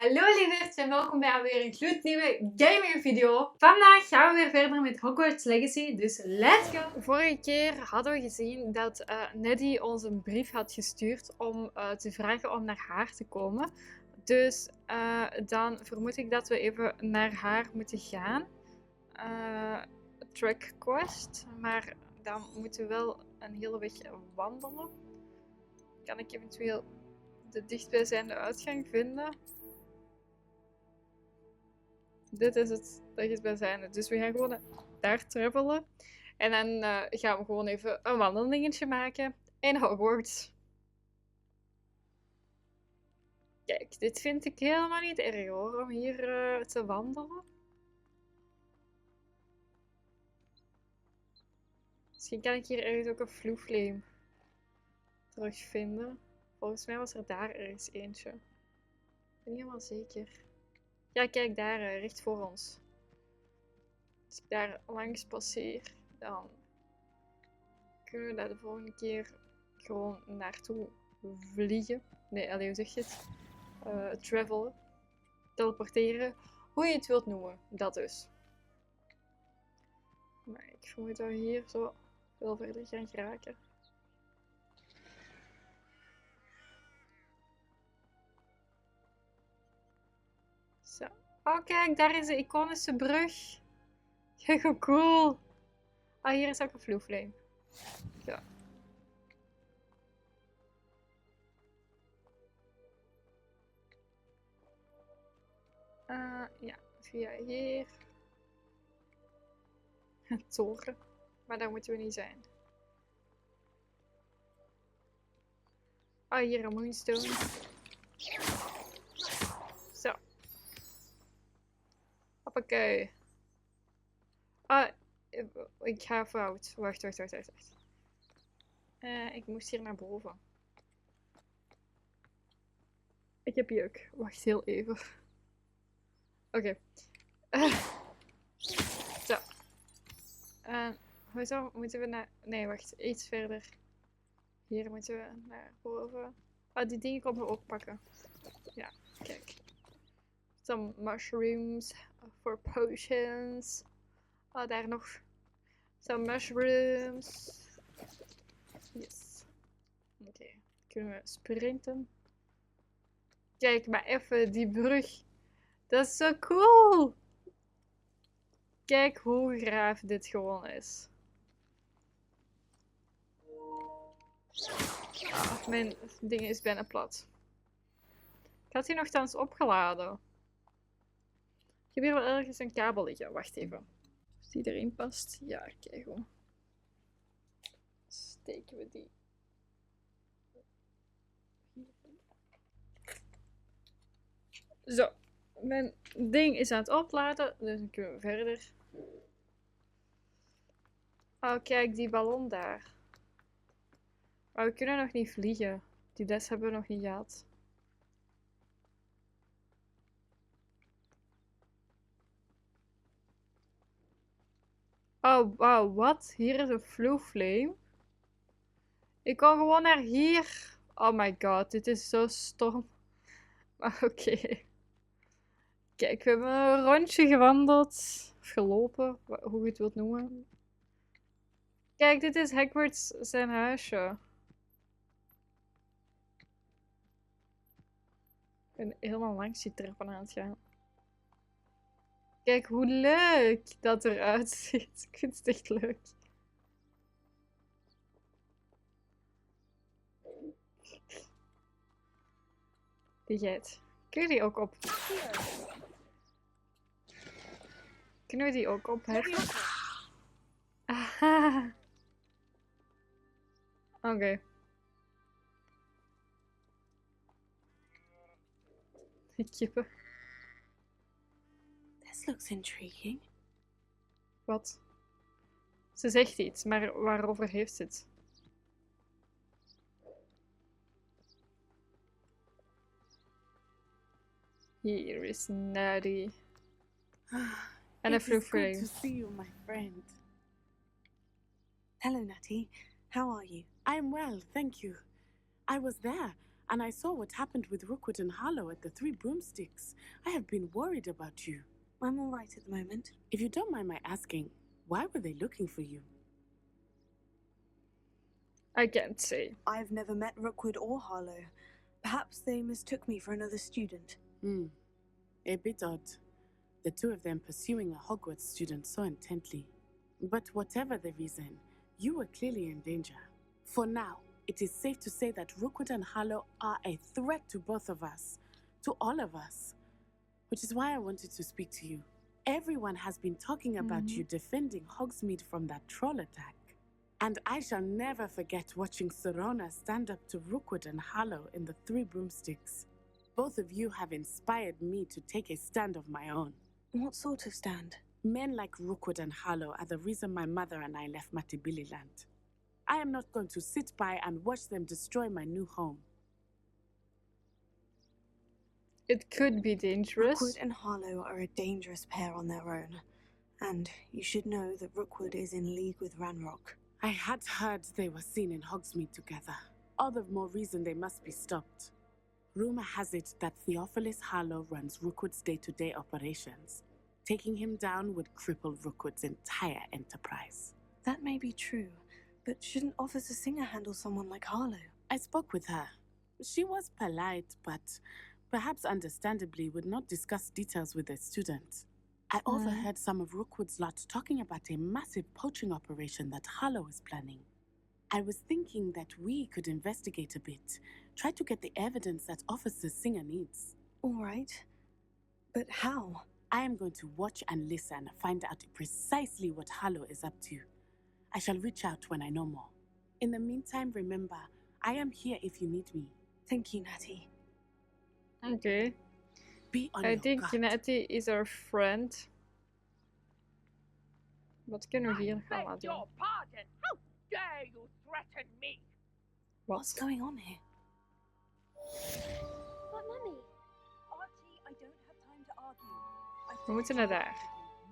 Hallo lieverds en welkom bij alweer een gloednieuwe gaming video. Vandaag gaan we weer verder met Hogwarts Legacy, dus let's go! Vorige keer hadden we gezien dat Neddy ons een brief had gestuurd om te vragen om naar haar te komen. Dus dan vermoed ik dat we even naar haar moeten gaan. Track quest, maar dan moeten we wel een hele weg wandelen. Kan ik eventueel de dichtstbijzijnde uitgang vinden? Dit is het dichtstbijzijnde. Dus we gaan gewoon daar travelen. En dan gaan we gewoon even een wandelingetje maken in Hogwarts. Kijk, dit vind ik helemaal niet erg hoor, om hier te wandelen. Misschien kan ik hier ergens ook een vloefleem terugvinden. Volgens mij was er daar ergens eentje. Ik ben niet helemaal zeker. Ja, kijk daar, recht voor ons. Als ik daar langs passeer, dan kunnen we daar de volgende keer gewoon naartoe vliegen. Nee, allee, hoe zeg je het? Travelen. Teleporteren. Hoe je het wilt noemen, dat dus. Maar ik vermoed dat we hier zo wel verder gaan geraken. Zo. Oh kijk, daar is de iconische brug. Kijk hoe cool. Ah, hier is ook een vloefleem. Ja. Ja, via hier. Een toren. Maar daar moeten we niet zijn. Ah, hier een moonstone. Zo. Hoppakee. Ah, ik ga fout. Wacht. Ik moest hier naar boven. Ik heb juk. Wacht heel even. Oké. Zo. Hoezo moeten we naar... Nee, wacht. Iets verder. Hier moeten we naar boven. Oh, die dingen komen we ook pakken. Ja, kijk. Some mushrooms for potions. Oh, daar nog. Some mushrooms. Yes. Oké. Kunnen we sprinten? Kijk maar even die brug. Dat is zo cool. Kijk hoe gaaf dit gewoon is. Ah, mijn ding is bijna plat. Ik had die nogthans opgeladen. Ik heb hier wel ergens een kabel liggen. Wacht even. Als die erin past. Ja, kijk gewoon. Steken we die. Zo. Mijn ding is aan het opladen. Dus dan kunnen we verder. Oh, kijk die ballon daar. Maar we kunnen nog niet vliegen. Die les hebben we nog niet gehad. Oh, wow, wat? Hier is een vloefleem. Ik kan gewoon naar hier. Oh my god, dit is zo stom. Maar oké. Kijk, we hebben een rondje gewandeld. Of gelopen, hoe je het wilt noemen. Kijk, dit is Hogwarts zijn huisje. Ik ben helemaal langs die trappen aan het gaan. Kijk hoe leuk dat eruit ziet. Ik vind het echt leuk. Die geit. Kun je die ook op? Kunnen we die ook opheffen? Aha. Oké. Die kippen. This looks intriguing. Wat? Ze zegt iets, maar waarover heeft ze het? Hier is Neddy. And a It is good vloefleem. to see you, my friend. Hello, Natty. How are you? I am well, thank you. I was there. And I saw what happened with Rookwood and Halloooww at the Three Broomsticks. I have been worried about you. I'm all right at the moment. If you don't mind my asking, why were they looking for you? I can't say. I've never met Rookwood or Halloooww. Perhaps they mistook me for another student. A bit odd. The two of them pursuing a Hogwarts student so intently. But whatever the reason, you were clearly in danger. For now, it is safe to say that Rookwood and Halloooww are a threat to both of us. To all of us. Which is why I wanted to speak to you. Everyone has been talking about you defending Hogsmeade from that troll attack. And I shall never forget watching Serona stand up to Rookwood and Halloooww in the Three Broomsticks. Both of you have inspired me to take a stand of my own. What sort of stand? Men like Rookwood and Halloooww are the reason my mother and I left Matabeleland. I am not going to sit by and watch them destroy my new home. It could be dangerous. Rookwood and Halloooww are a dangerous pair on their own. And you should know that Rookwood is in league with Ranrock. I had heard they were seen in Hogsmeade together. All the more reason they must be stopped. Rumor has it that Theophilus Halloooww runs Rookwood's day-to-day operations. Taking him down would cripple Rookwood's entire enterprise. That may be true, but shouldn't Officer Singer handle someone like Halloooww? I spoke with her. She was polite, but perhaps understandably would not discuss details with a student. I overheard some of Rookwood's lot talking about a massive poaching operation that Halloooww is planning. I was thinking that we could investigate a bit, try to get the evidence that Officer Singer needs. All right. But how? I am going to watch and listen, find out precisely what Halloooww is up to. I shall reach out when I know more. In the meantime, remember, I am here if you need me. Thank you, Natty. Okay. Be on I your think guard. Natty is our friend. Wat kunnen we hier gaan Beg doen? your pardon. How dare you threaten me? What's going on here? But Mummy, Archie, I don't have time to argue. We moeten naar daar.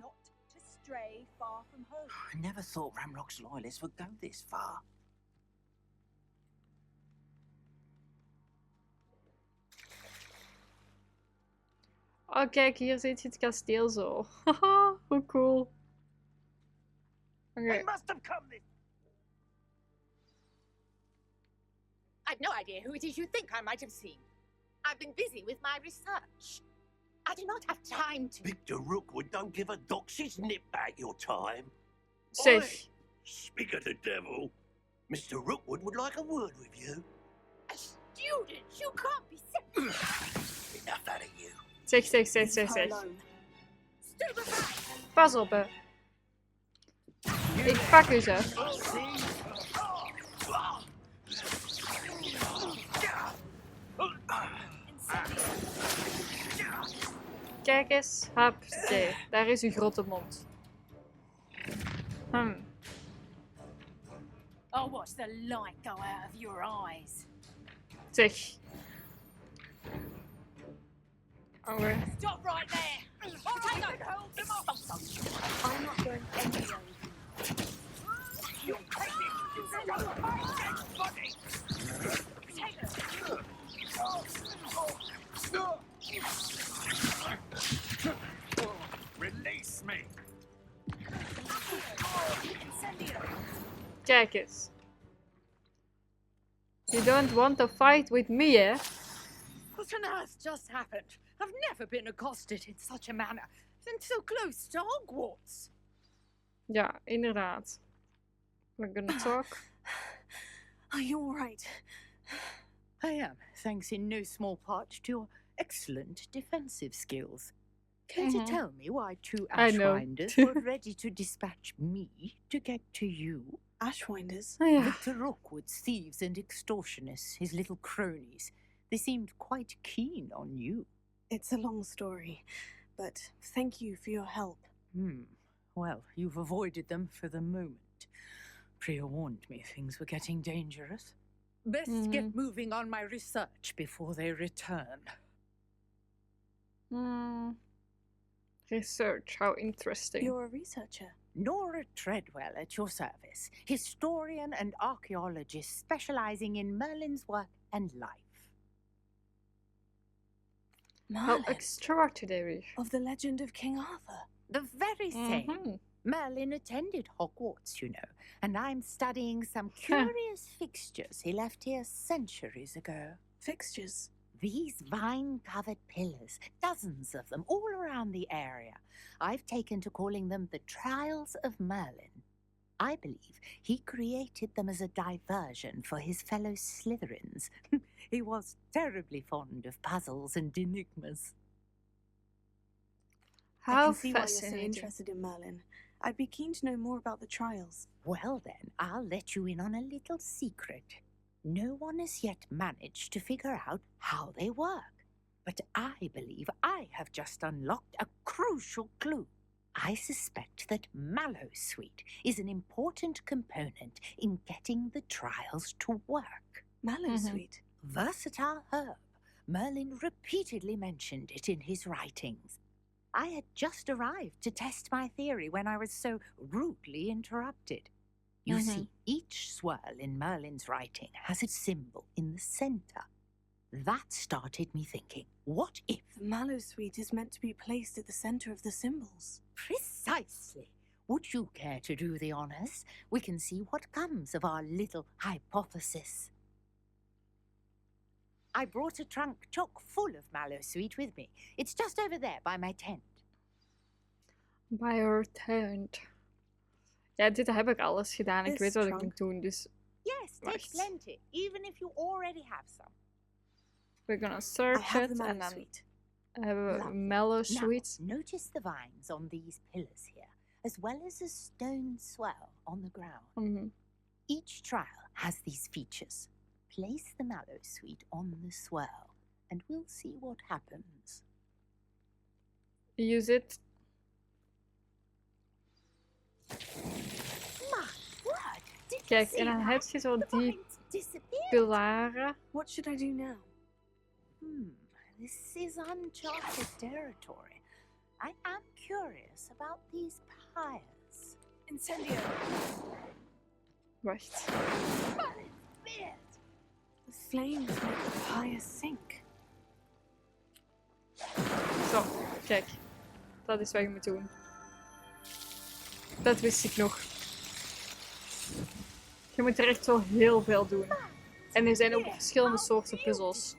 Not to stray far from home. I never thought Ramrock's loyalists would go this far. Oh kijk, hier zit je het kasteel zo. Haha, hoe cool. Oké. They must have come this. I've no idea who it is you think I might have seen. I've been busy with my research. I do not have time to... Victor Rookwood don't give a doxy's nip back your time. Zeg, Speak of the devil. Mr. Rookwood would like a word with you. A student? You can't be serious. Enough out of you. zeg. Leave her alone. Stupefy! Pas op, hè. Ik pak u zo. Kijk eens. Hap. Oké, daar is uw grote mond. Oh, watch the light go out of your eyes. Zeg. Oké. Stop right there. Potato, hold them off. I'm not going anywhere. You take it. You go fight body. Release me. Kijk eens. You don't want to fight with me, hè? What on earth just happened? I've never been accosted in such a manner. And so close to Hogwarts. Ja, inderdaad. We're gonna talk. Are you all right? I am, thanks in no small part to your excellent defensive skills. Care to tell me why two I know. Ashwinders were ready to dispatch me to get to you? Ashwinders? Oh, ja. Victor Rookwood's thieves and extortionists, his little cronies. They seemed quite keen on you. It's a long story, but thank you for your help. Well, you've avoided them for the moment. Priya warned me things were getting dangerous. Best get moving on my research before they return. Research, how interesting. You're a researcher. Nora Treadwell at your service, historian and archaeologist specializing in Merlin's work and life. How Merlin, extraordinary. of the legend of King Arthur. The very same. Mhm. Merlin attended Hogwarts, you know, and I'm studying some curious fixtures he left here centuries ago. Fixtures. These vine-covered pillars, dozens of them all around the area. I've taken to calling them the Trials of Merlin. I believe he created them as a diversion for his fellow Slytherins. He was terribly fond of puzzles and enigmas. I How can see why you're so fascinating. interested in Merlin. I'd be keen to know more about the trials. Well then, I'll let you in on a little secret. No one has yet managed to figure out how they work. But I believe I have just unlocked a crucial clue. I suspect that Mallowsweet is an important component in getting the trials to work. Mallowsweet. Versatile herb. Merlin repeatedly mentioned it in his writings. I had just arrived to test my theory when I was so rudely interrupted. You see, each swirl in Merlin's writing has a symbol in the center. That started me thinking, what if? The Mallowsweet is meant to be placed at the center of the symbols. Precisely. Would you care to do the honors? We can see what comes of our little hypothesis. I brought a trunk chock full of Mallowsweet with me. It's just over there by my tent. By your tent. Ja, dit heb ik alles gedaan. Ik This weet wat ik trunk. moet doen, dus Yes, take Right. plenty, even if you already have some. we're gonna I search have it the en dan Mallowsweet. hebben we Lovely. mellow Now, sweet. notice the vines on these pillars here, as well as a stone swell on the ground. Mhm. Each trial has these features. Place the Mallowsweet on the swirl, and we'll see what happens. Use it. My word! Did you Kijk, see en dan that? heb je zo The die vines disappeared. pilaren. What should I do now? This is uncharted territory. I am curious about these pyres. Incendio. Wacht. The flames make the fire sink. Zo, kijk. Dat is wat je moet doen. Dat wist ik nog. Je moet er echt wel heel veel doen. En er zijn ook verschillende soorten puzzels.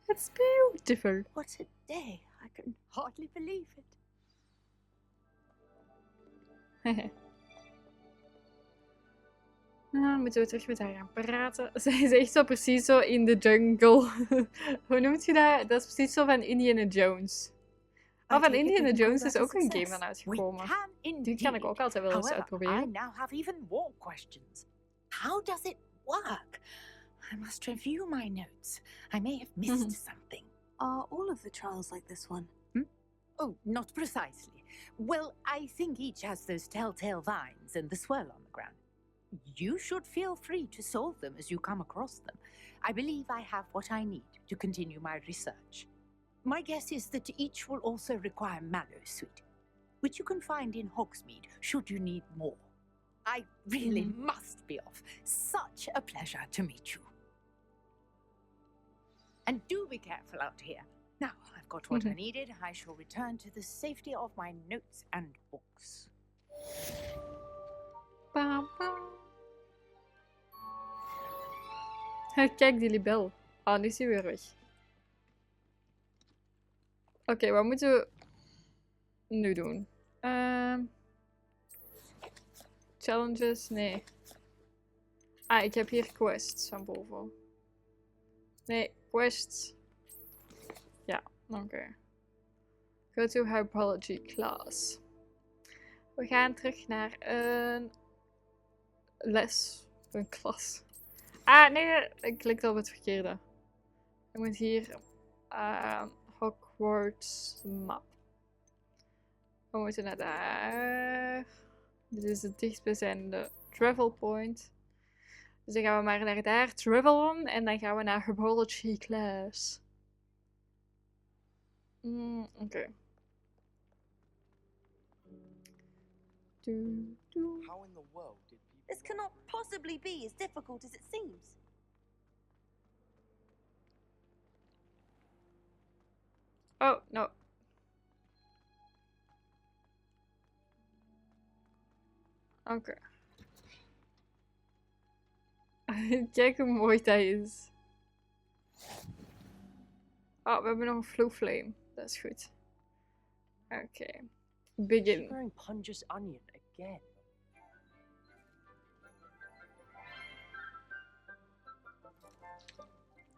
It's beautiful. What a day! I can hardly believe it. Dan moeten we terug met haar gaan praten. Zij is echt zo precies zo in de jungle. Hoe noemt je dat? Dat is precies zo van Indiana Jones. Oh, van take it Indiana that you Jones call is that a ook een game success. van We uitgekomen. can Die indeed. kan ik ook altijd wel eens However, I uitproberen. now have even more questions. How does it work? I must review my notes. I may have missed something. Are all of the trials like this one? Oh, not precisely. Well, I think each has those telltale vines and the swirl on the ground. You should feel free to solve them as you come across them. I believe I have what I need to continue my research. My guess is that each will also require Mallowsweet, which you can find in Hogsmeade should you need more. I really must be off. Such a pleasure to meet you. And do be careful out here. Now I've got what I needed. I shall return to the safety of my notes and books. Bam, bam. Kijk die libel. Oh, nu is hij weer weg. Oké, wat moeten we nu doen? Challenges? Nee. Ah, ik heb hier quests van boven. Nee, quests. Ja, oké. Go to Herbology class. We gaan terug naar een les. Een klas. Ah, nee, ik klikte op het verkeerde. Ik moet hier Hogwarts map. We moeten naar daar. Dit is het dichtstbijzijnde travel point. Dus dan gaan we maar naar daar travelen en dan gaan we naar Herbology class. Oké. How in the world did people... This cannot possibly be as difficult as it seems. Oh, no. Oké. Kijk hoe mooi dat is. Oh, we hebben nog een flow flame. Dat is goed. Oké. Begin. Wearing Punja's onion again.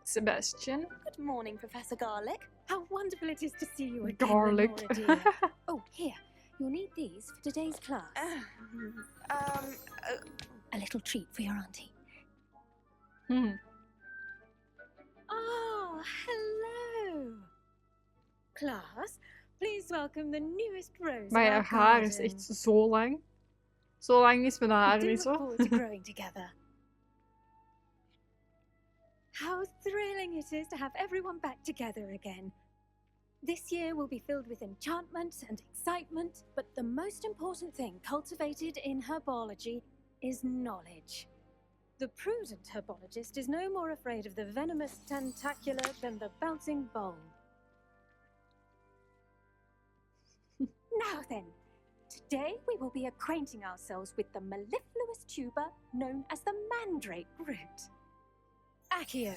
Sebastian. Good morning, Professor Garlic. How wonderful it is to see you again, Garlic. Lenora, dear. Oh, here. You'll need these for today's class. A little treat for your auntie. Oh, hello. Class, please welcome the newest rose. Maar in ja, our haar is garden. echt zo lang. Zo lang is mijn haar We do niet look zo. forward to growing together. How thrilling it is to have everyone back together again. This year will be filled with enchantment and excitement, but the most important thing cultivated in herbology is knowledge. The prudent herbologist is no more afraid of the venomous tentacular than the bouncing bowl. Now then, today we will be acquainting ourselves with the mellifluous tuber known as the mandrake root. Accio.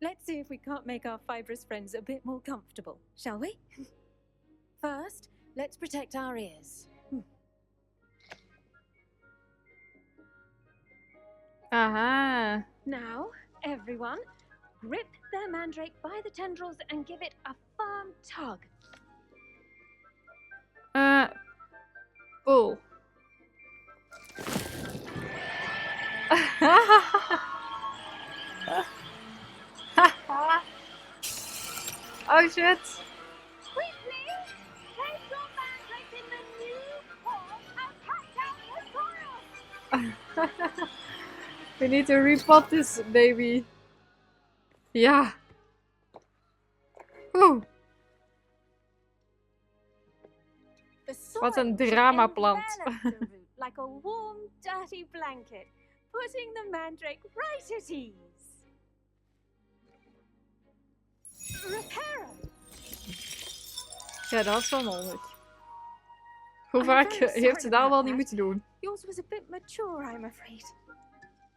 Let's see if we can't make our fibrous friends a bit more comfortable, shall we? First, let's protect our ears. Aha. Now, everyone, grip their mandrake by the tendrils and give it a firm tug. Pull. Oh shit. Quickly, place your mandrake in the new pot and cut out the soil. We need to repot this baby. Ja. Oeh. The Wat een soil should dramaplant. envelop the root like a warm, dirty blanket, putting the mandrake right at ease. Reparo. Ja, dat is wel nodig. Hoe I'm vaak very sorry heeft ze dat about wel niet that. moeten doen? Yours was a bit mature, I'm afraid.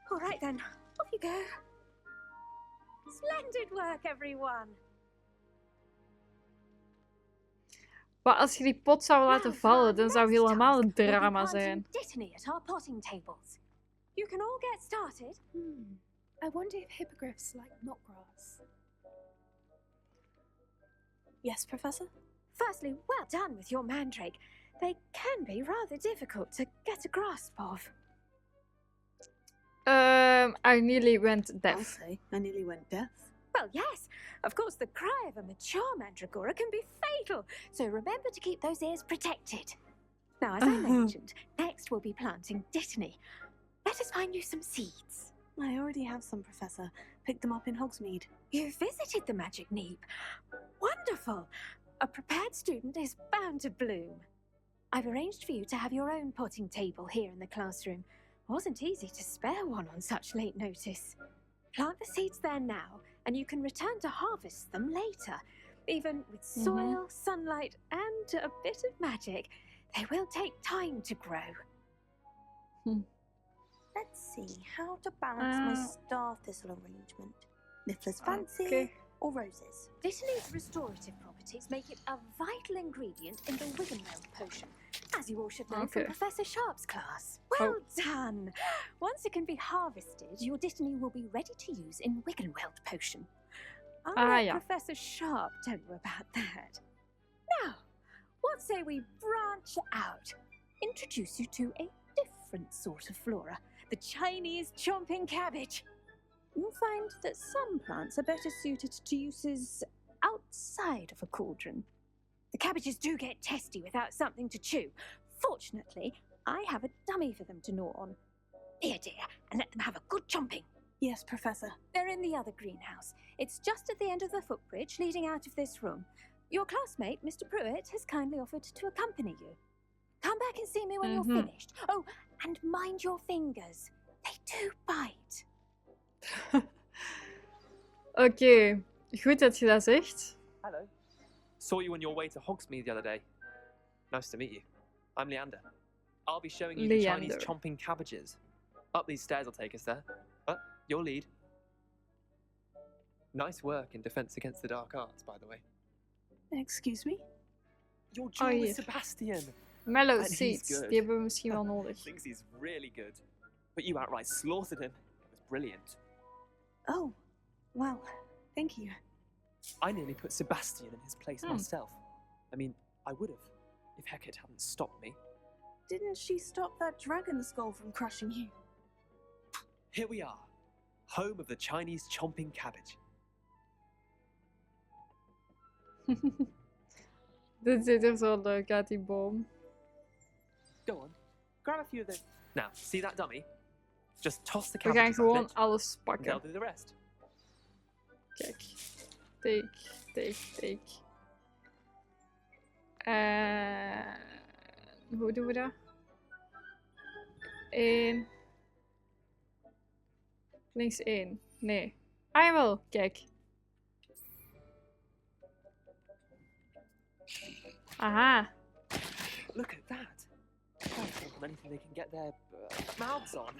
All right then, off you go. Splendid work, everyone. Maar als je die pot zou laten Now, vallen, for dan our zou next helemaal task, een we'll be drama planting zijn. Dittany at our potting tables. You can all get started. I wonder if hippogriffs like knotgrass. Yes, Professor? Firstly, well done with your mandrake. They can be rather difficult to get a grasp of. I nearly went I'll deaf. say. I nearly went deaf. Well, yes, of course, the cry of a mature mandragora can be fatal, so remember to keep those ears protected. Now, as I mentioned, next we'll be planting Dittany. Let us find you some seeds. I already have some, Professor. Picked them up in Hogsmeade. You visited the magic neep. Wonderful! A prepared student is bound to bloom. I've arranged for you to have your own potting table here in the classroom. Wasn't easy to spare one on such late notice. Plant the seeds there now, and you can return to harvest them later. Even with soil, sunlight, and a bit of magic, they will take time to grow. Let's see how to balance my star thistle arrangement. Niffler's fancy Okay. or roses? Dittany's restorative properties make it a vital ingredient in the Wiggenweld potion, as you all should know from Okay. Professor Sharp's class. Well done! Once it can be harvested, your Dittany will be ready to use in Wiggenweld potion. I'll let ja. Professor Sharp tell you about that. Now, what say we branch out? Introduce you to a different sort of flora, the Chinese chomping cabbage. You'll find that some plants are better suited to uses outside of a cauldron. The cabbages do get testy without something to chew. Fortunately, I have a dummy for them to gnaw on. Here, dear, and let them have a good chomping. Yes, Professor. They're in the other greenhouse. It's just at the end of the footbridge leading out of this room. Your classmate, Mr. Pruitt, has kindly offered to accompany you. Come back and see me when you're finished. Oh, and mind your fingers. They do bite. Oké, goed dat je dat zegt. Hello. Saw you on your way to Hogsmeade the other day. Nice to meet you. I'm Leander. I'll be showing you the Chinese Leander. chomping cabbages. Up these stairs will take us there. Your lead. Nice work in Defense Against the Dark Arts, by the way. Excuse me? Your duel with hier. Sebastian. Mellow And he's seeds, good. die hebben we misschien wel nodig. Thinks he's really good. But you outright slaughtered him. It was brilliant. Oh, well, thank you. I nearly put Sebastian in his place myself. I mean, I would have, if Hecate hadn't stopped me. Didn't she stop that dragon skull from crushing you? Here we are, home of the Chinese chomping cabbage. Dit ziet er zo leuk uit, die boom. Go on, grab a few of them. Now, see that dummy? Just toss the We gaan cabbages at gewoon it, alles and they'll pakken. do the rest. Kijk. Take, take, take. En hoe doen we dat? 1. Links 1. Nee. Ah jawel, kijk. Aha. Look at that. Can't think of anything they can get their mouths on.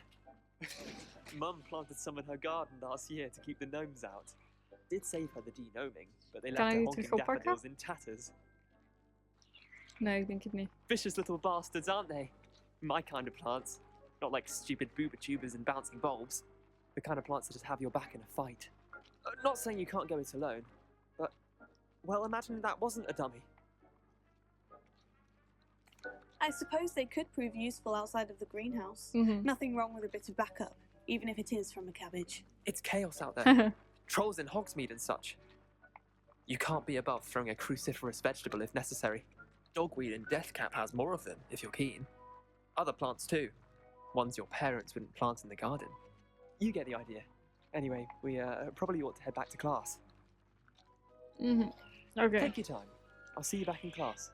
Mum planted some in her garden last year to keep the gnomes out. Did save her the de-gnoming, but they Kan left ik her die honking terug oppakken? daffodils in tatters. Nee, ik denk het niet. Vicious little bastards, aren't they? My kind of plants. Not like stupid booba tubers and bouncing bulbs. The kind of plants that just have your back in a fight. Not saying you can't go it alone, but, well, imagine that wasn't a dummy. I suppose they could prove useful outside of the greenhouse. Mhm. Nothing wrong with a bit of backup, even if it is from a cabbage. It's chaos out there. Trolls in Hogsmeade and such. You can't be above throwing a cruciferous vegetable if necessary. Dogweed and deathcap has more of them, if you're keen. Other plants too. Ones your parents wouldn't plant in the garden. You get the idea. Anyway, we probably ought to head back to class. Mhm. Oké. Take your time. I'll see you back in class.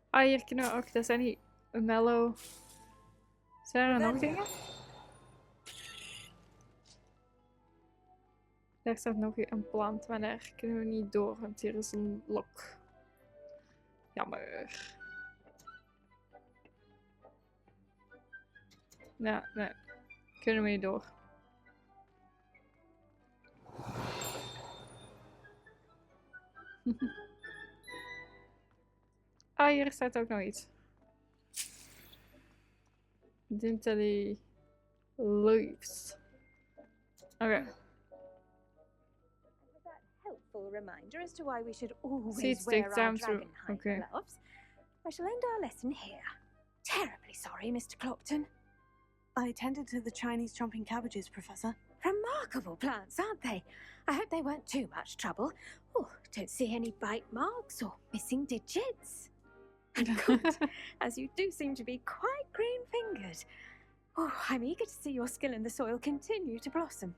Ah, hier kunnen we ook. Dat zijn die mellow. Zijn er nog dingen? Daar staat nog een plant, maar daar kunnen we niet door, want hier is een lok. Jammer. Ja, nee. Kunnen we niet door. Ah, hier staat ook nog iets. Dintely leaves. Oké. That helpful reminder as to why we should always Seeds wear take our time to- dragonhide okay. gloves. I shall end our lesson here. Terribly sorry, Mr. Clopton. I attended to the Chinese chomping cabbages, Professor. Remarkable plants, aren't they? I hope they weren't too much trouble. Oh, don't see any bite marks or missing digits. And good, as you do seem to be quite green-fingered. Oh, I'm eager to see your skill in the soil continue to blossom.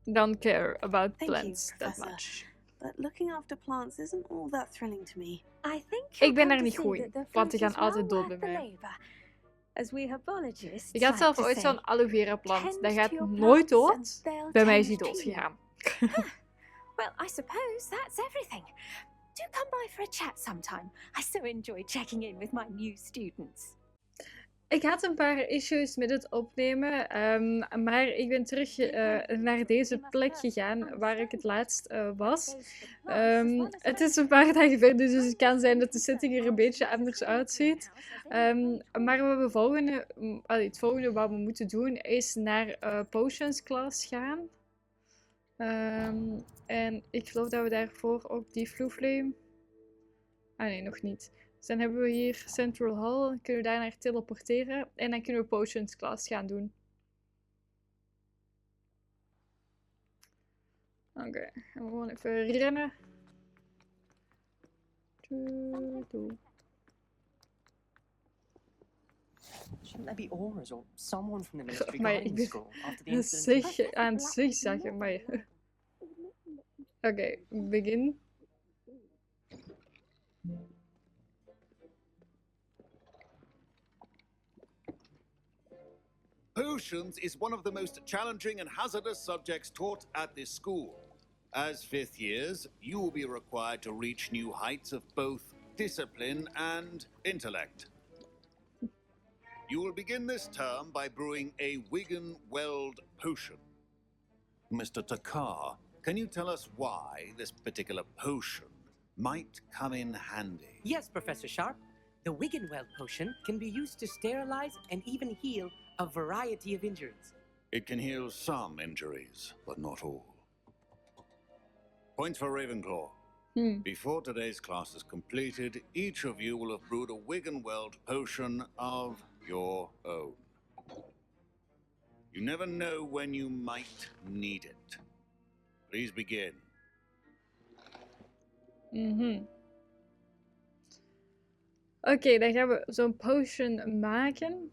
Don't care about Thank plants you, that Professor. much. But looking after plants isn't all that thrilling to me. I think Ik you'll ben come er to niet see goed in, that the want die fruit gaan is well altijd dood worth bij the mij. labour. As we herbologists Ik had like zelf to ooit say, zo'n aloe vera plant. tend Dat to gaat your nooit plants dood. and they'll Bij mij is die tend dood to you. gegaan. Well, I suppose that's everything. Do come by for a chat sometime. I so enjoy checking in with my new students. Ik had een paar issues met het opnemen, maar ik ben terug naar deze plek gegaan waar ik het laatst was. Het is een paar dagen verder, dus het kan zijn dat de setting er een beetje anders uitziet. Maar het volgende wat we moeten doen is naar Potions Class gaan. En ik geloof dat we daarvoor ook die Flame. Ah nee, nog niet. Dus dan hebben we hier Central Hall, dan kunnen we daar naar teleporteren en dan kunnen we Potions Class gaan doen. Oké, gaan we gewoon even rennen. Shouldn't there be auras or someone from the military Maar guiding ik the ben school after the incident? aan het zigzaggen, maar... Oké, begin. Potions is one of the most challenging and hazardous subjects taught at this school. As fifth years, you will be required to reach new heights of both discipline and intellect. You will begin this term by brewing a Wigan-Weld potion. Mr. Takar, can you tell us why this particular potion might come in handy? Yes, Professor Sharp. The Wigan-Weld potion can be used to sterilize and even heal a variety of injuries. It can heal some injuries, but not all. Points for Ravenclaw. Before today's class is completed, each of you will have brewed a Wigan-Weld potion of your own. You never know when you might need it. Please begin. Oké, dan gaan we zo'n potion maken.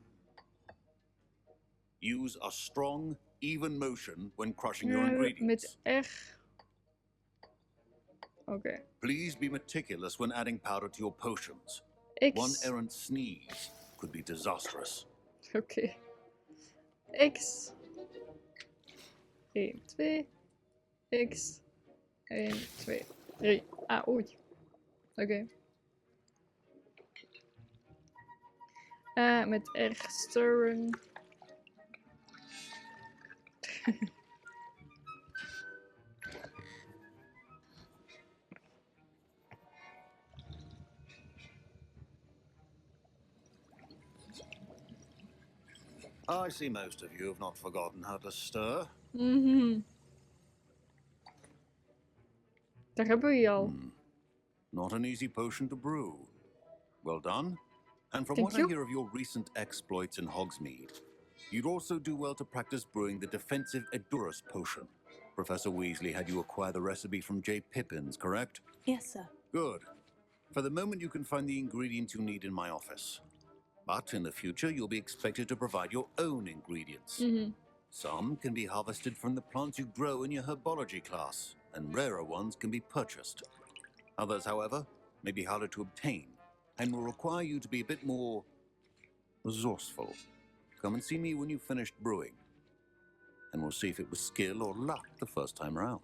Use a strong, even motion when crushing your ingredients. Met R. Oké. Please be meticulous when adding powder to your potions. X. One errant sneeze could be disastrous. Oké. X. 1, 2. X. 1, 2, 3. Ah, oei. Oké. Met R stirren. I see most of you have not forgotten how to stir. Daar hebben we je al. Not an easy potion to brew. Well done. And from Thank what you. I hear of your recent exploits in Hogsmeade, you'd also do well to practice brewing the defensive Edurus potion. Professor Weasley had you acquire the recipe from J. Pippin's, correct? Yes, sir. Good. For the moment, you can find the ingredients you need in my office. But in the future, you'll be expected to provide your own ingredients. Some can be harvested from the plants you grow in your herbology class, and rarer ones can be purchased. Others, however, may be harder to obtain, and will require you to be a bit more resourceful. Come and see me when you've finished brewing, and we'll see if it was skill or luck the first time round.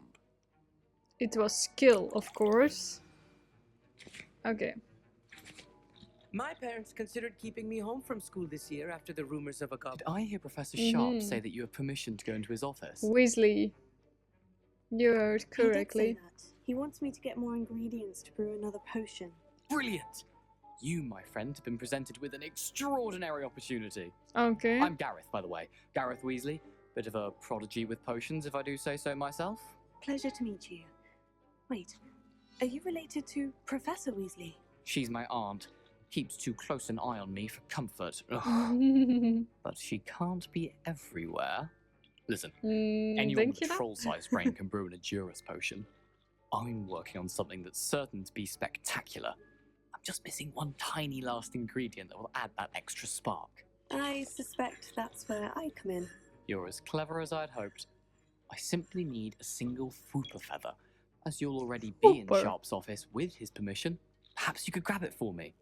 It was skill, of course. Okay. My parents considered keeping me home from school this year after the rumors of a goblin. Did I hear Professor Sharp say that you have permission to go into his office? Weasley. You heard correctly. He did say that. He wants me to get more ingredients to brew another potion. Brilliant! You, my friend, have been presented with an extraordinary opportunity. Okay. I'm Gareth, by the way. Gareth Weasley. Bit of a prodigy with potions, if I do say so myself. Pleasure to meet you. Wait, are you related to Professor Weasley? She's my aunt. Keeps too close an eye on me for comfort. But she can't be everywhere. Listen, anyone with a troll-sized brain can brew an Edurus potion. I'm working on something that's certain to be spectacular. I'm just missing one tiny last ingredient that will add that extra spark. I suspect that's where I come in. You're as clever as I'd hoped. I simply need a single Fooper feather. As you'll already be in Sharp's office with his permission, perhaps you could grab it for me.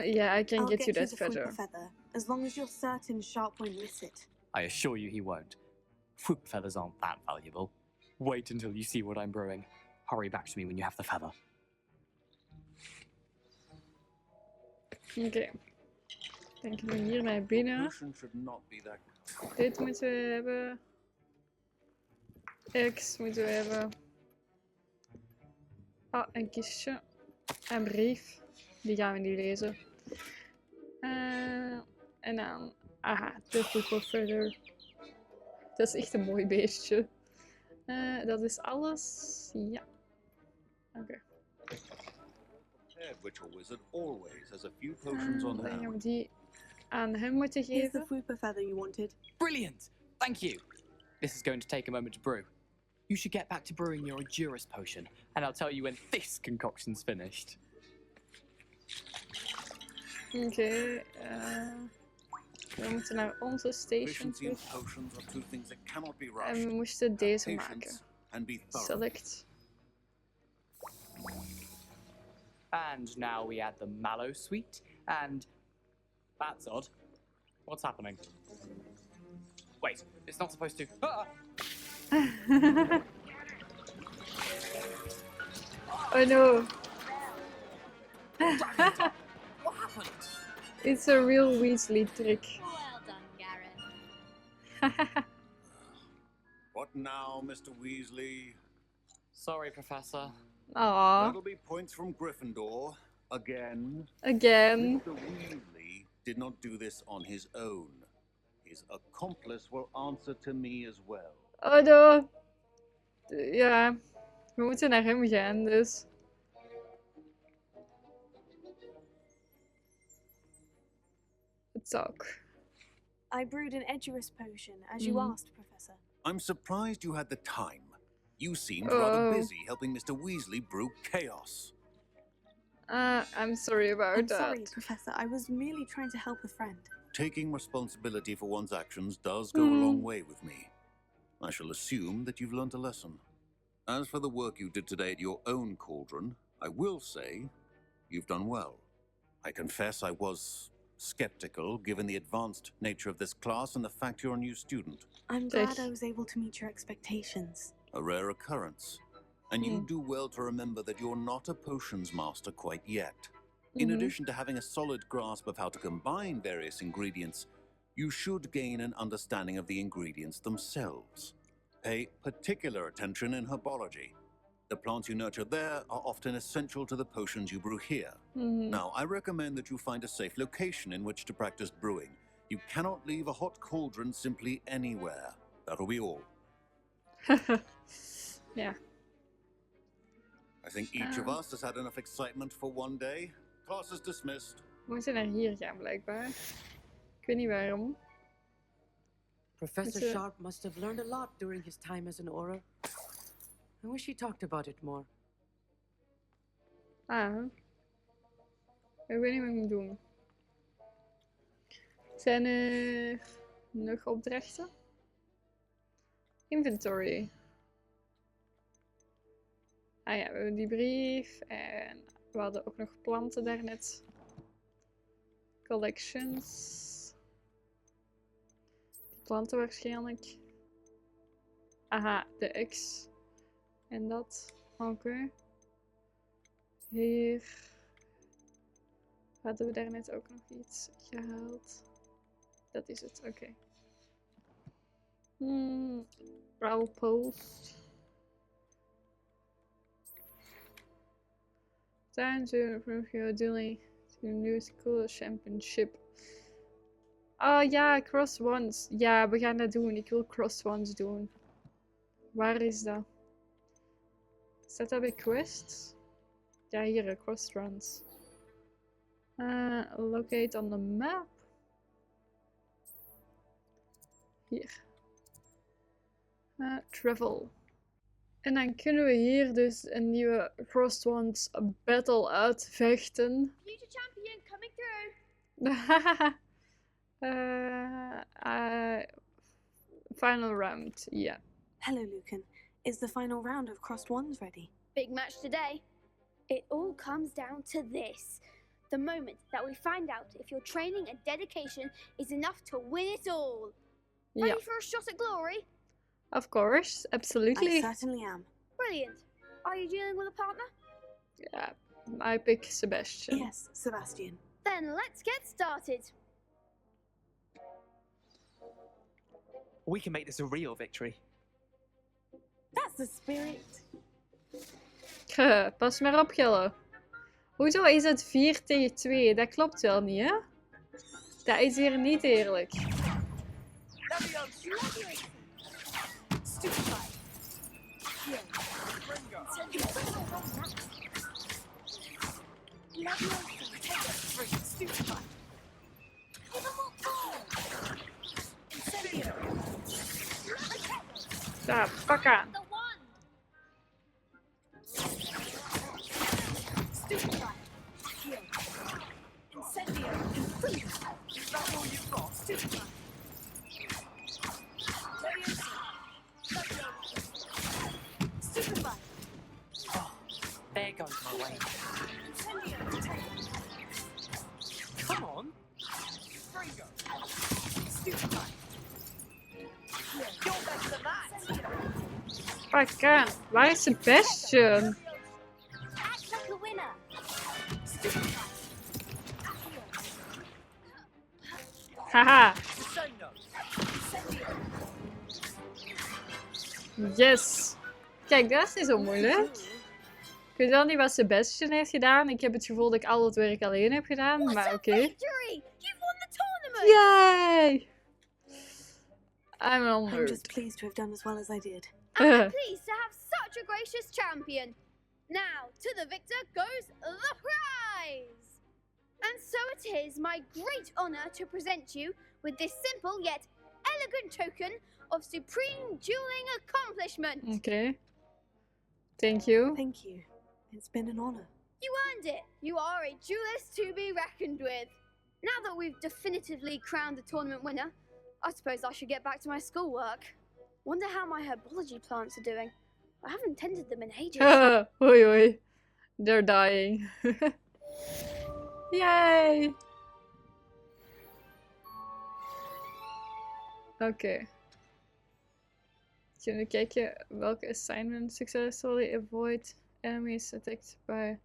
Yeah, I can I'll get you that the feather. feather, as long as you're certain Sharp won't miss it. I assure you he won't. Fooper feathers aren't that valuable. Wait until you see what I'm brewing. Hurry back to me when you have the feather. Oké. Dan kunnen we hier naar binnen. Dit moeten we hebben. X moeten we hebben. Ah, een kistje. Een brief. Die gaan we niet lezen. En dan... Aha, de Fooper feather. Dat is echt een mooi beestje. Dat is alles. Ja. Oké. Ritual wizard always has a few potions on Dan gaan we hand. die aan hem moeten Here's the geven. Fooper feather you wanted. Brilliant! Thank you! This is going to take a moment to brew. You should get back to brewing your Edurus potion, and I'll tell you when this concoction's finished. Oké. We moeten naar onze station Efficiency and terug. potions are two things that cannot be En rushed. we moesten deze Patience maken. and be thorough. Select. And now we add the mallow sweet, and... That's odd. What's happening? Wait, it's not supposed to. Ah! Oh no. What happened? It's a real Weasley trick. Well done, Garen. What now, Mr. Weasley? Sorry, Professor. Aww. That'll be points from Gryffindor. Again. Again. Mr. Weasley did not do this on his own. His accomplice will answer to me as well. Oh no. Ja, we moeten naar hem gaan, dus. Talk. I brewed an Edurus potion, as you asked, Professor. I'm surprised you had the time. You seemed rather busy helping Mr. Weasley brew chaos. I'm sorry about I'm that. sorry, Professor. I was merely trying to help a friend. Taking responsibility for one's actions does go a long way with me. I shall assume that you've learnt a lesson. As for the work you did today at your own cauldron, I will say you've done well. I confess I was skeptical, given the advanced nature of this class and the fact you're a new student. I'm glad I was able to meet your expectations. A rare occurrence. And you do well to remember that you're not a potions master quite yet. In addition to having a solid grasp of how to combine various ingredients, you should gain an understanding of the ingredients themselves. Pay particular attention in herbology. The plants you nurture there are often essential to the potions you brew here. Now, I recommend that you find a safe location in which to practice brewing. You cannot leave a hot cauldron simply anywhere. That'll be all. Yeah. I think each of us has had enough excitement for one day. Class is dismissed. We moeten naar hier gaan, blijkbaar. Ik weet niet waarom. Professor Sharp must have learned a lot during his time as an Auror. I wish he talked about it more. Ik weet niet wat ik moet doen. Zijn er nog opdrachten? Inventory. Ah ja, we hebben die brief en we hadden ook nog planten daarnet. Collections. Die planten waarschijnlijk. Aha, de X. En dat. Oké. Hier hadden we daarnet ook nog iets gehaald. Dat is het, oké. Brow post. Time to improve your daily to new school championship. Oh ja, cross ones. Ja, we gaan dat doen. Ik wil cross ones doen. Waar is dat? Staat dat bij quests? Ja, hier, cross runs. Locate on the map. Hier. Travel. En dan kunnen we hier dus een nieuwe Crossed Ones battle uitvechten. Future champion coming through. Final round, yeah. Hello, Lucan. Is the final round of Crossed Ones ready? Big match today. It all comes down to this. The moment that we find out if your training and dedication is enough to win it all. Ready for a shot at glory? Of course, absolutely. I certainly am. Brilliant. Are you dealing with a partner? Yeah, I pick Sebastian. Yes, Sebastian. Then let's get started. We can make this a real victory. That's the spirit. Pas maar op, Gille. Hoezo is het 4 tegen 2? Dat klopt wel niet, hè? Dat is hier niet eerlijk. Daar, pak aan. There goes my way. Come on. Pakken. Waar is Sebastian? Act like a winner. Haha. Yes. Kijk, dat is niet zo moeilijk. Ik weet wel niet wat Sebastian heeft gedaan. Ik heb het gevoel dat ik al het werk alleen heb gedaan, maar oké. Victory! You've won the tournament! Yay! I'm I'm honored. just pleased to have done as well as I did. I'm pleased to have such a gracious champion. Now, to the victor goes the prize! And so it is my great honor to present you with this simple yet elegant token of supreme dueling accomplishment. Okay. Thank you. Thank you. It's been an honor. You earned it. You are a duelist to be reckoned with. Now that we've definitively crowned the tournament winner, I suppose I should get back to my schoolwork. Wonder how my herbology plants are doing. I haven't tended them in ages. Oi, oi. They're dying. Yay! Oké. Kunnen we kijken welke assignment successfully avoid enemies attacked by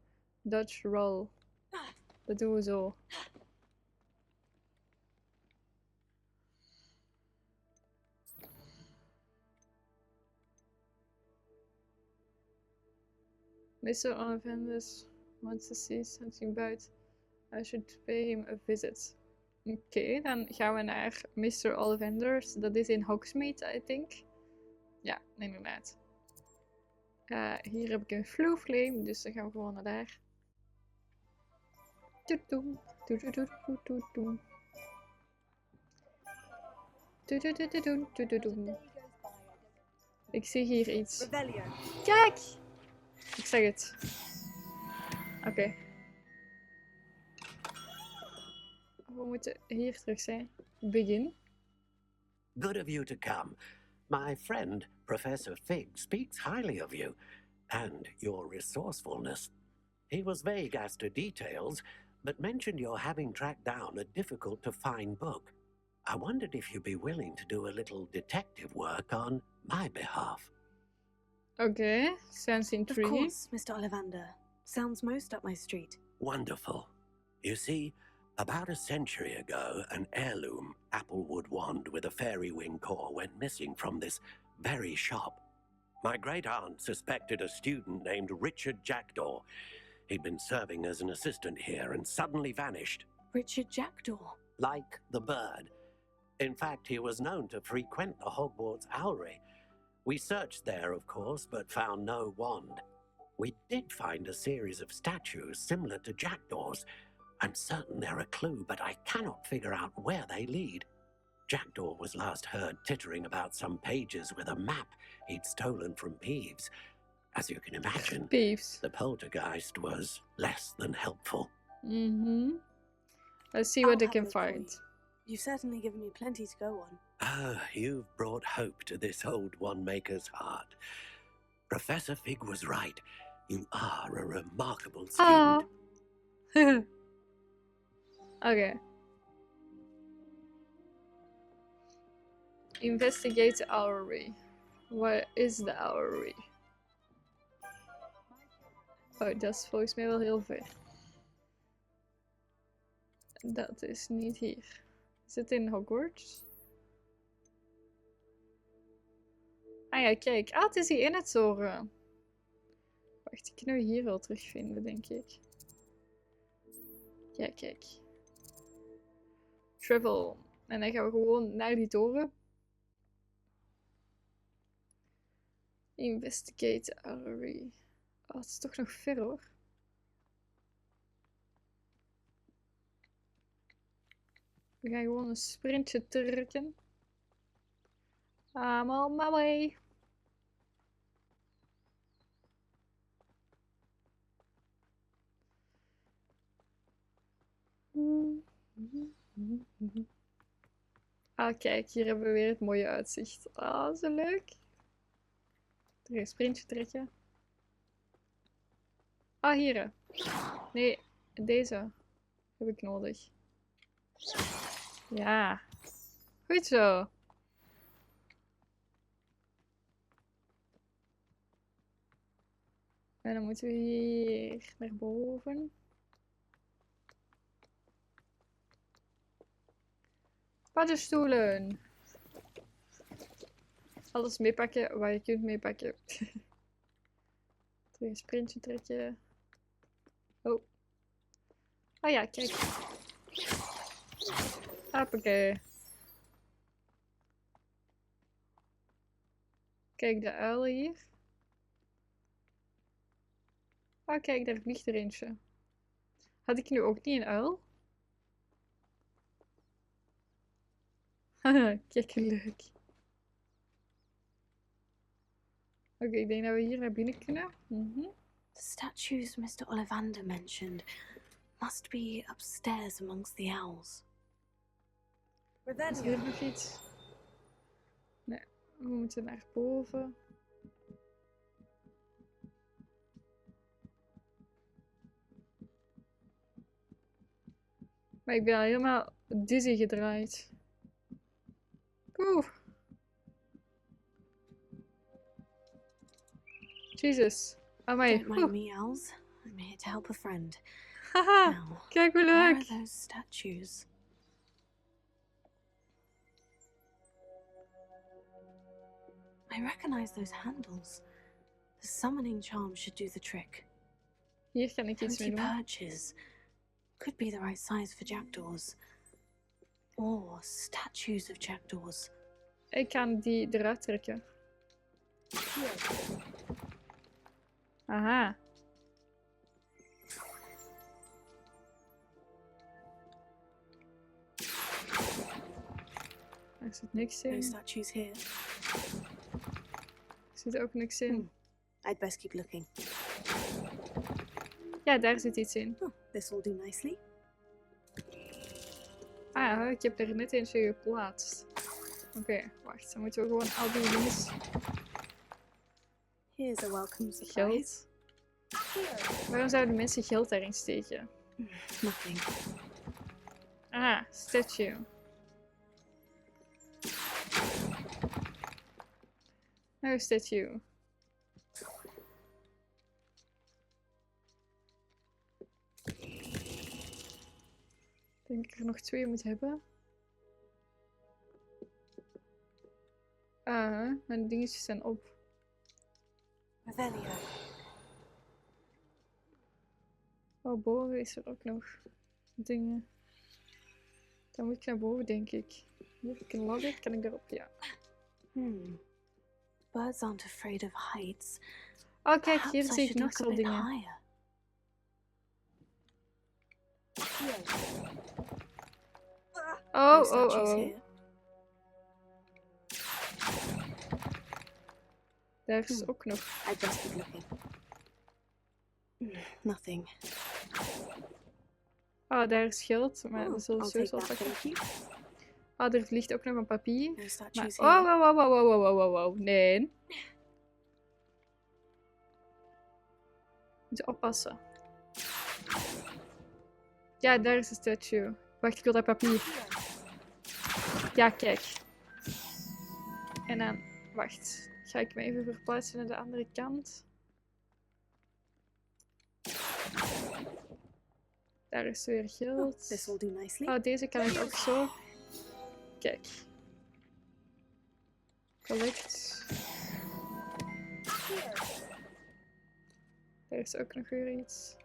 dodge roll. Dat doen we zo. Mr. Ollivander's wants to see something about. I should pay him a visit. Oké, dan gaan we naar Mr. Ollivander's. Dat is in Hogsmeade, I think. Ja, inderdaad. Hier heb ik een Floo Flame, dus dan gaan we gewoon naar daar. Toetoem, toetoetoetoetoetoem. Toetoetoetoetoetoem, toetoetoem. Ik zie hier iets. Kijk! Ik zeg het. Oké. We moeten hier terug zijn. Begin. Good of you to come. My friend, Professor Fig, speaks highly of you and your resourcefulness. He was vague as to details, but mentioned your having tracked down a difficult-to-find book. I wondered if you'd be willing to do a little detective work on my behalf. Okay, sounds intriguing. Of course, Mr. Ollivander. Sounds most up my street. Wonderful. You see, about a century ago, an heirloom applewood wand with a fairy wing core went missing from this very shop. My great-aunt suspected a student named Richard Jackdaw. He'd been serving as an assistant here and suddenly vanished. Richard Jackdaw? Like the bird. In fact, he was known to frequent the Hogwarts Owlery. We searched there, of course, but found no wand. We did find a series of statues similar to Jackdaw's. I'm certain they're a clue, but I cannot figure out where they lead. Jackdaw was last heard tittering about some pages with a map he'd stolen from Peeves. As you can imagine, Peeves. The poltergeist was less than helpful. Let's see what they can find. You've certainly given me plenty to go on. Ah, you've brought hope to this old one-maker's heart. Professor Fig was right. You are a remarkable student. Okay. Investigate the owlery. Where is the owlery? Oh, dat is volgens mij wel heel ver. Dat is niet hier. Is het in Hogwarts? Ah ja, kijk. Ah, het is hier in het toren. Wacht, ik kan hem hier wel terugvinden, denk ik. Ja, kijk. Travel. En dan gaan we gewoon naar die toren. Investigate owlery. Oh, het is toch nog ver hoor. We gaan gewoon een sprintje trekken. I'm on my way. Ah, kijk, hier hebben we weer het mooie uitzicht. Ah, zo leuk. Terug een sprintje trekken. Ah, hier. Nee, deze heb ik nodig. Ja. Goed zo. En dan moeten we hier naar boven. Paddenstoelen. Alles meepakken wat je kunt meepakken. Terug een sprintje trekken. Oh. Oh ja, kijk. Hoppakee. Kijk, de uil hier. Oh, kijk, daar vliegt er eentje. Had ik nu ook niet een uil? Haha, kijk, leuk. Oké, ik denk dat we hier naar binnen kunnen. The statues Mr. Ollivander mentioned must be upstairs amongst the owls. Is hier nog iets? Nee, we moeten naar boven. Maar ik ben al helemaal dizzy gedraaid. Oeh. Jesus. Amai. Don't mind me, owls. I'm here to help a friend. Haha, Now, kijk hoe where leuk. are those statues? I recognize those handles. The summoning charm should do the trick. Hier kan ik iets mee Empty doen. perches. Could be the right size for jackdaws. Or statues of jackdaws. Ik kan die eruit trekken. Aha. Er zit niks No in. statues here. Er zit ook niks in. I'd best keep looking. Ja, daar zit iets in. Oh, this will do nicely. Ah, ik heb er net eentje geplaatst. Oké, wacht. Dan moeten we gewoon al die dingen... Here's a welcome surprise. Geld. Waarom zouden mensen geld daarin steken? Nothing. Ah, statue. No statue. Ik denk ik er nog 2 moet hebben. Ah, mijn dingetjes zijn op. Revelio. Oh, boven is er ook nog dingen. Dan moet ik naar boven, denk ik. Hier heb ik een ladder, kan ik daarop? Ja. Birds aren't afraid of heights. Oh, kijk, hier Perhaps I zie ik should nog look a zo'n bit dingen. higher. Oh, No oh, statues oh. here. Daar is ook nog. I'd best keep looking. Nothing. Oh, daar is geld, maar dat zullen we I'll sowieso take that, pakken. thank you. Oh, er vliegt ook nog een papier. No Maar... statues Oh, here. wow, wow, wow, wow, wow, wow, wow. Nee. Moet je oppassen. Ja, daar is de statue. Wacht, ik wil dat papier. Ja, kijk. En dan, wacht. Ga ik me even verplaatsen naar de andere kant. Daar is weer geld. This will do nicely. Oh, deze kan ik ook zo. Kijk. Collect. Daar is ook nog weer iets.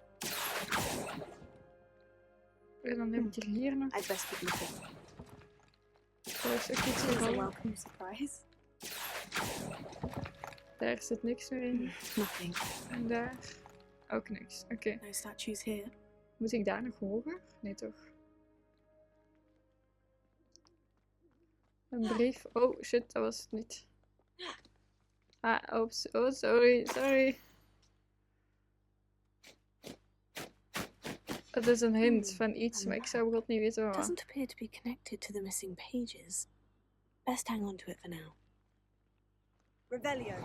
En dan heb ik er hier nog. I'd best keep looking. Daar is ook iets Here's a gevallen. welcome surprise. Daar zit niks meer in. Nothing. En daar ook niks. Oké. No statues here. Moet ik daar nog hoger? Nee, toch? Een brief. Oh shit, dat was het niet. Ah, oeps. Oh, sorry, sorry. Het is een hint van iets, maar ik zou god niet weten It van wat. doesn't appear to be connected to the missing pages. Best hang on to it for now. Revelio.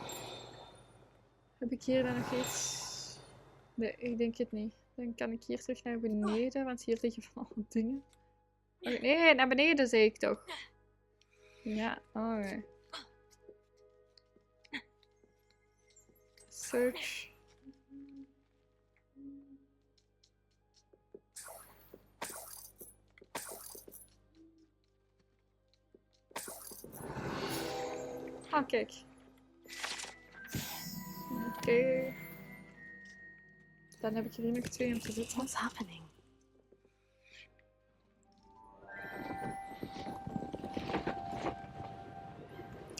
Heb ik hier dan nog iets? Nee, ik denk het niet. Dan kan ik hier terug naar beneden, want hier liggen van alle dingen. Oh, nee, naar beneden zei ik toch. Ja, oh nee. Ah, kijk. Oké. Dan heb ik er hier nog 2 om te zetten. What's happening?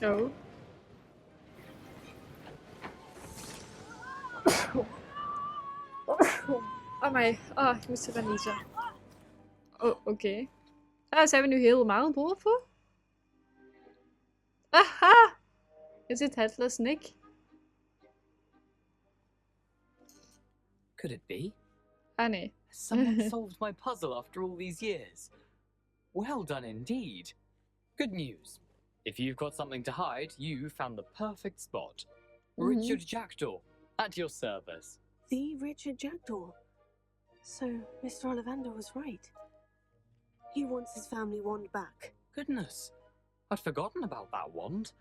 Oh. Amai. Ah, ik moest ervan niezen. Oh, oké. Ah, zijn we nu helemaal boven? Aha! Is it Headless Nick? Could it be? Ah, nee. Has someone solved my puzzle after all these years? Well done indeed. Good news. If you've got something to hide, you found the perfect spot. Richard Jackdaw, at your service. The Richard Jackdaw. So, Mr. Ollivander was right. He wants his family wand back. Goodness, I'd forgotten about that wand.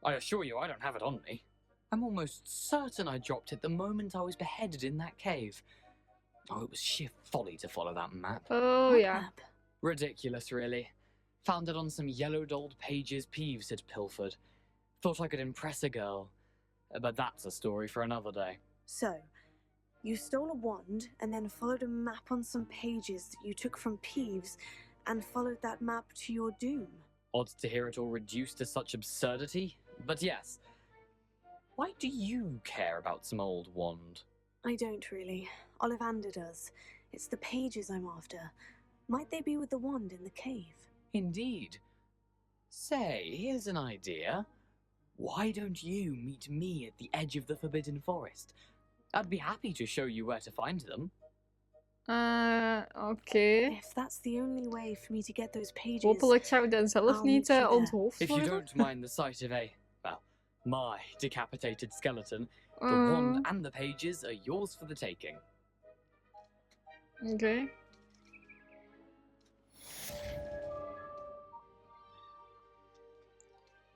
I assure you I don't have it on me. I'm almost certain I dropped it the moment I was beheaded in that cave. Oh, it was sheer folly to follow that map. Oh, yeah. Map? Ridiculous, really. Found it on some yellowed old pages Peeves had pilfered. Thought I could impress a girl. But that's a story for another day. So, you stole a wand and then followed a map on some pages that you took from Peeves and followed that map to your doom. Odd to hear it all reduced to such absurdity, but yes. Why do you care about some old wand? I don't really. Ollivander does. It's the pages I'm after. Might they be with the wand in the cave? Indeed. Say, here's an idea. Why don't you meet me at the edge of the Forbidden Forest? I'd be happy to show you where to find them. Oké. If that's the only way for me to get those pages. Hopelijk gaan we dan zelf niet onthoofd If you worden. don't mind the sight of a, well, my decapitated skeleton, the wand and the pages are yours for the taking. Oké.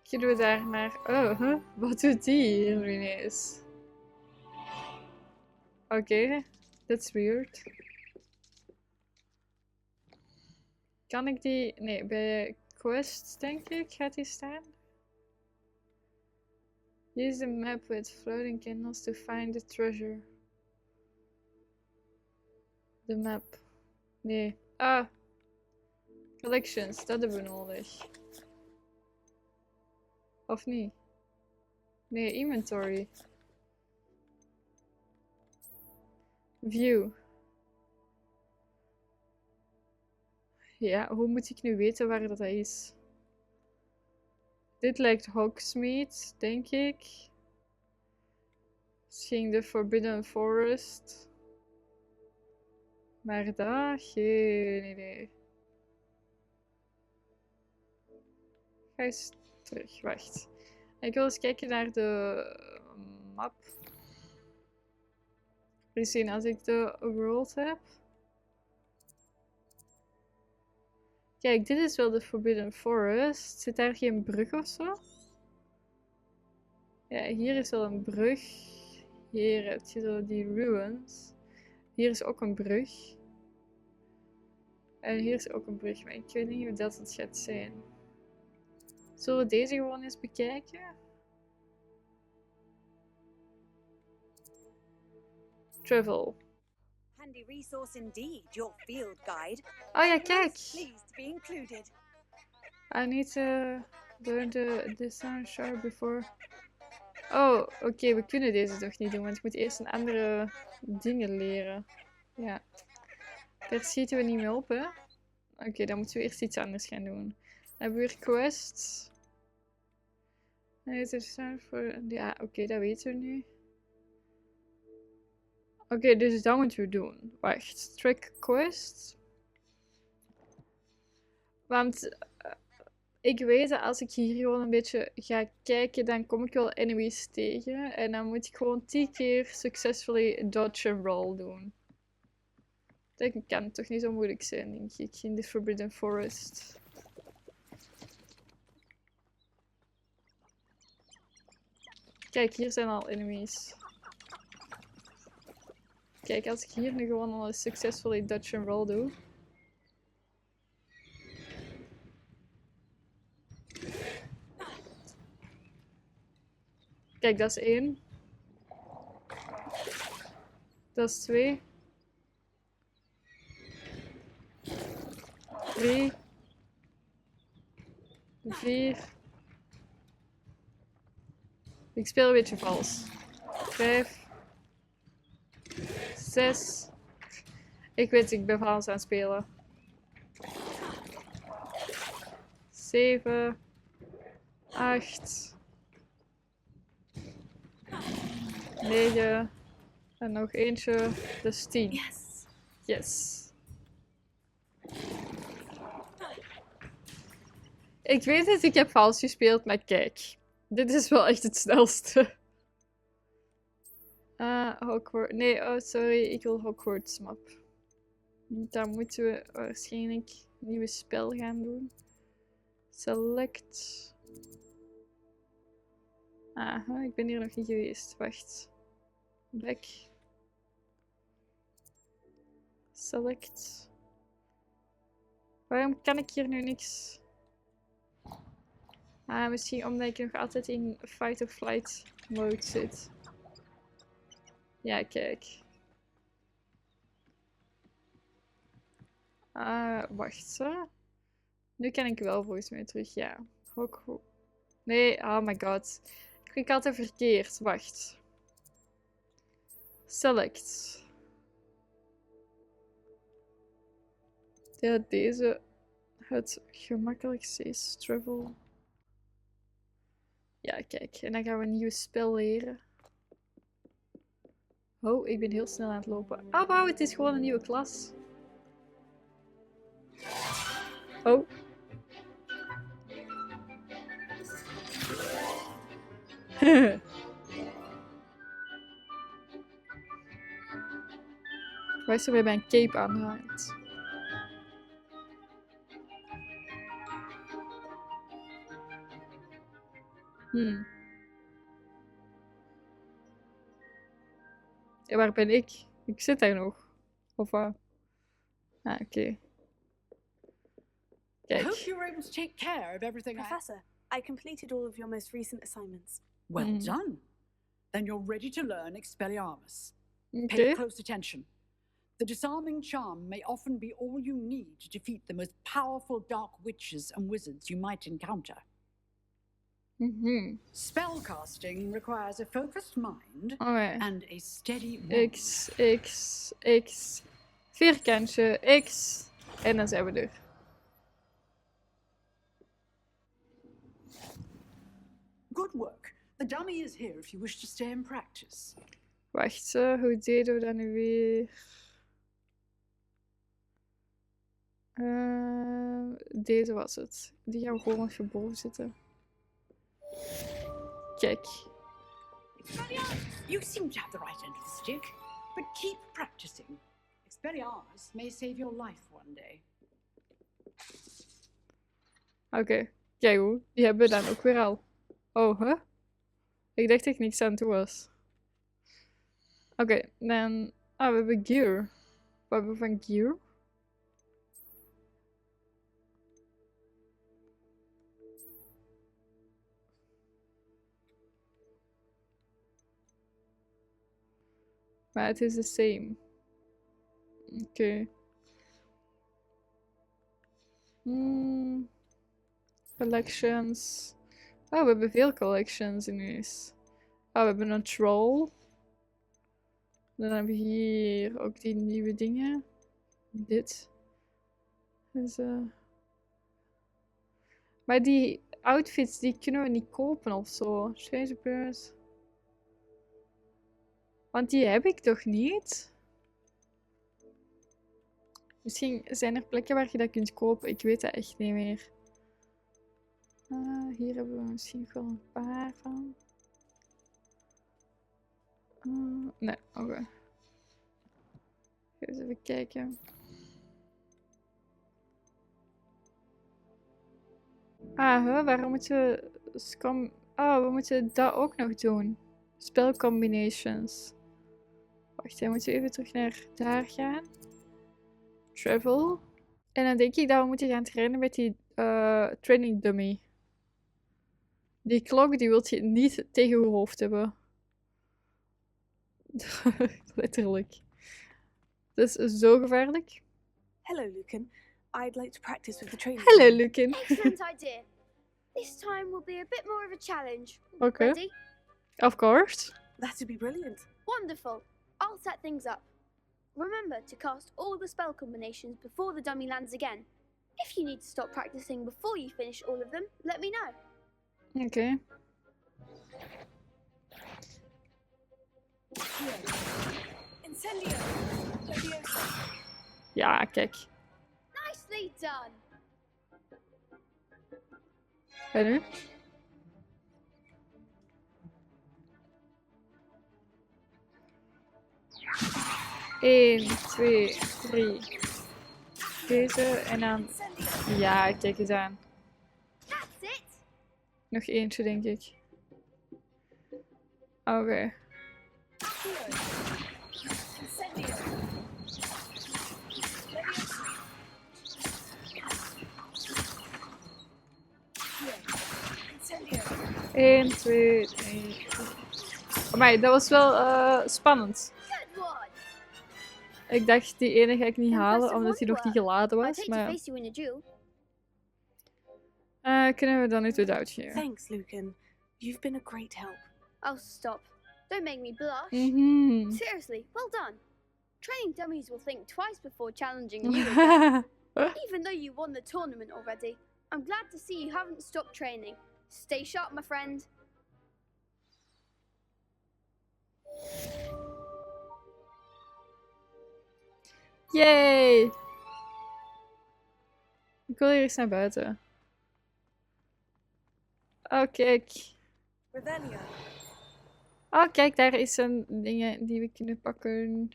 Kunnen we daar naar... Oh, huh? Wat doet die hier ineens? Oké, that's weird. Kan ik die... Nee, bij quests denk ik gaat die staan. Use the map with floating candles to find the treasure. De map. Nee. Ah. Collections, dat hebben we nodig. Of niet? Nee, inventory. View. Ja, hoe moet ik nu weten waar dat is? Dit lijkt Hogsmeade, denk ik. Misschien de Forbidden Forest. Maar daar, geen idee. Ga eens terug, wacht. Ik wil eens kijken naar de map. Misschien als ik de world heb. Kijk, dit is wel de Forbidden Forest. Zit daar geen brug of zo? Ja, hier is wel een brug. Hier heb je zo die ruins. Hier is ook een brug. En hier is ook een brug, maar ik weet niet hoe dat het gaat zijn. Zullen we deze gewoon eens bekijken? Travel. Handy resource indeed, your field guide. Oh ja, kijk! Pleased to be included. I need to learn the sound sharp before. Oh, oké, we kunnen deze toch niet doen, want ik moet eerst een andere dingen leren. Ja. Daar schieten we niet mee op, hè? Oké, dan moeten we eerst iets anders gaan doen. Dan hebben we weer quests. Ja, oké, dat weten we nu. Oké, dus dat moeten we doen. Wacht, track quest. Want ik weet dat als ik hier gewoon een beetje ga kijken, dan kom ik wel enemies tegen. En dan moet ik gewoon 10 keer successfully dodge and roll doen. Dat kan toch niet zo moeilijk zijn, denk ik, in de Forbidden Forest. Kijk, hier zijn al enemies. Kijk, als ik hier nu gewoon al een successfully dodge and roll doe. Kijk, dat is 1. Dat is 2. 3. 4. Ik speel een beetje vals. 5. 6. Ik weet, ik ben vals aan het spelen. 7. 8. 9. En nog eentje. Dus 10. Yes. Yes. Ik weet het, ik heb vals gespeeld, maar kijk. Dit is wel echt het snelste. Hogwarts. Nee, oh sorry, ik wil Hogwarts map. Dan moeten we waarschijnlijk een nieuwe spel gaan doen. Select. Aha, ik ben hier nog niet geweest. Wacht. Back. Select. Waarom kan ik hier nu niks? Misschien omdat ik nog altijd in fight or flight mode zit. Ja, kijk. Wacht zo. Nu kan ik wel volgens mij terug, ja. Nee, oh my god. Ik klik altijd verkeerd. Wacht. Select. Ja, deze het gemakkelijkste is. Travel. Ja, kijk. En dan gaan we een nieuw spel leren. Oh, ik ben heel snel aan het lopen. Oh, wauw, het is gewoon een nieuwe klas. Oh. Waar is er bij mijn cape aan hangt? Ja, waar ben ik? Ik zit daar nog. Of wat? Oké. I hope you were able to take care of everything. Professor, I completed all of your most recent assignments. Well done. Then you're ready to learn Expelliarmus. Okay. Pay close attention. The disarming charm may often be all you need to defeat the most powerful dark witches and wizards you might encounter. Spellcasting requires a focused mind and a steady wand. X. Vierkantje, X. En dan zijn we er. Good work. The dummy is here if you wish to stay and practice. Wacht, hoe deden we dat nu weer? Deze was het. Die gaan we gewoon even boven zitten. Kijk. You seem to have the right end of the stick, but keep practicing. Expelliarmus may save your life one day. Oké, kijk hoe. Die hebben we dan ook weer al. Oh, hè? Ik dacht dat ik niks aan toe was. Oké, dan... Ah, we hebben gear. Wat hebben we van gear? Maar het is the same. Oké. Collections. Oh, we hebben veel collections ineens. Oh, we hebben een troll. Dan hebben we hier ook die nieuwe dingen. Dit. Dus, maar die outfits, die kunnen we niet kopen of zo. Strange appearance. Want die heb ik toch niet? Misschien zijn er plekken waar je dat kunt kopen. Ik weet dat echt niet meer. Hier hebben we misschien nog wel een paar van. Nee, oké. Eens even kijken. Waarom moeten we... we moeten dat ook nog doen. Spelcombinations. Wacht, dan moeten we even terug naar daar gaan. Travel. En dan denk ik dat we moeten gaan trainen met die training dummy. Die klok die wilt je niet tegen je hoofd hebben. Letterlijk. Dat is zo gevaarlijk. Hello, Lucan. I'd like to practice with the training. Hello, Lucan. Excellent idea. This time will be a bit more of a challenge. Okay. Ready? Of course. That'd be brilliant. Wonderful. I'll set things up. Remember to cast all the spell combinations before the dummy lands again. If you need to stop practicing before you finish all of them, let me know. Oké. Incendio. Leviosa. Ja, kijk. Nicely done. En nu? Eén, 2, 3. Deze en dan... Ja, kijk eens aan. That's it. Nog eentje, denk ik. Oké. Incendio. Leviosa. 1, 2, 3. Amai, dat was wel spannend. Good one. Ik dacht, die ene ga ik niet halen, Impressive omdat hij nog niet geladen I'd was. hate to Maar face you in a duel. kunnen we dan niet without geven? Thanks, Lucan. You've been a great help. Oh, stop. Don't make me blush. Mhm. Seriously, well done. Training dummies will think twice before challenging you again. Even though you won the tournament already, I'm glad to see you haven't stopped training. Stay sharp, my friend. Yay! Ik wil hier eens naar buiten. Oh, kijk. Revelio. Oh, kijk, daar is een ding die we kunnen pakken.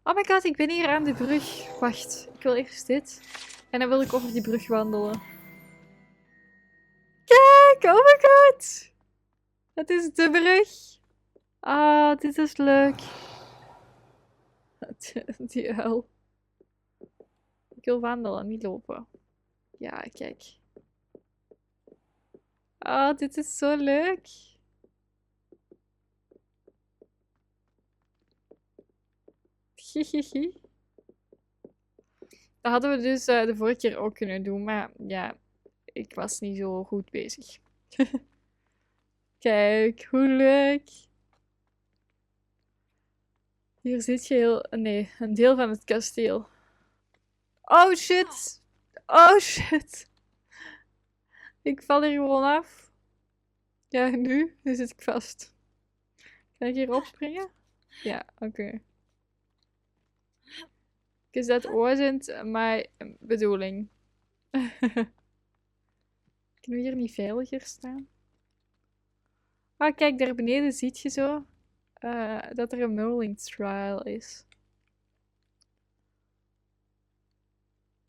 Oh my god, ik ben hier aan de brug. Wacht, ik wil eerst dit. En dan wil ik over die brug wandelen. Kijk, oh my god. Het is de brug. Ah, dit is leuk. Die uil. Ik wil wandelen, niet lopen. Ja, kijk. Ah, dit is zo leuk. Hihihi. Dat hadden we dus de vorige keer ook kunnen doen, maar ja, ik was niet zo goed bezig. Kijk, hoe leuk. Hier zit je heel... Nee, een deel van het kasteel. Oh shit! Oh shit! Ik val hier gewoon af. Ja, nu zit ik vast. Kan ik hier opspringen? Ja, oké. Because that wasn't my bedoeling. Kunnen we hier niet veiliger staan? Ah, kijk, daar beneden zie je zo dat er een mulling trial is.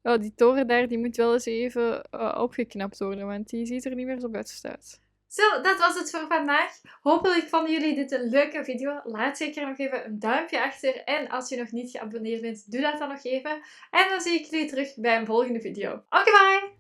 Oh, die toren daar, die moet wel eens even opgeknapt worden, want die ziet er niet meer zo best uit. Zo, dat was het voor vandaag. Hopelijk vonden jullie dit een leuke video. Laat zeker nog even een duimpje achter. En als je nog niet geabonneerd bent, doe dat dan nog even. En dan zie ik jullie terug bij een volgende video. Oké, bye!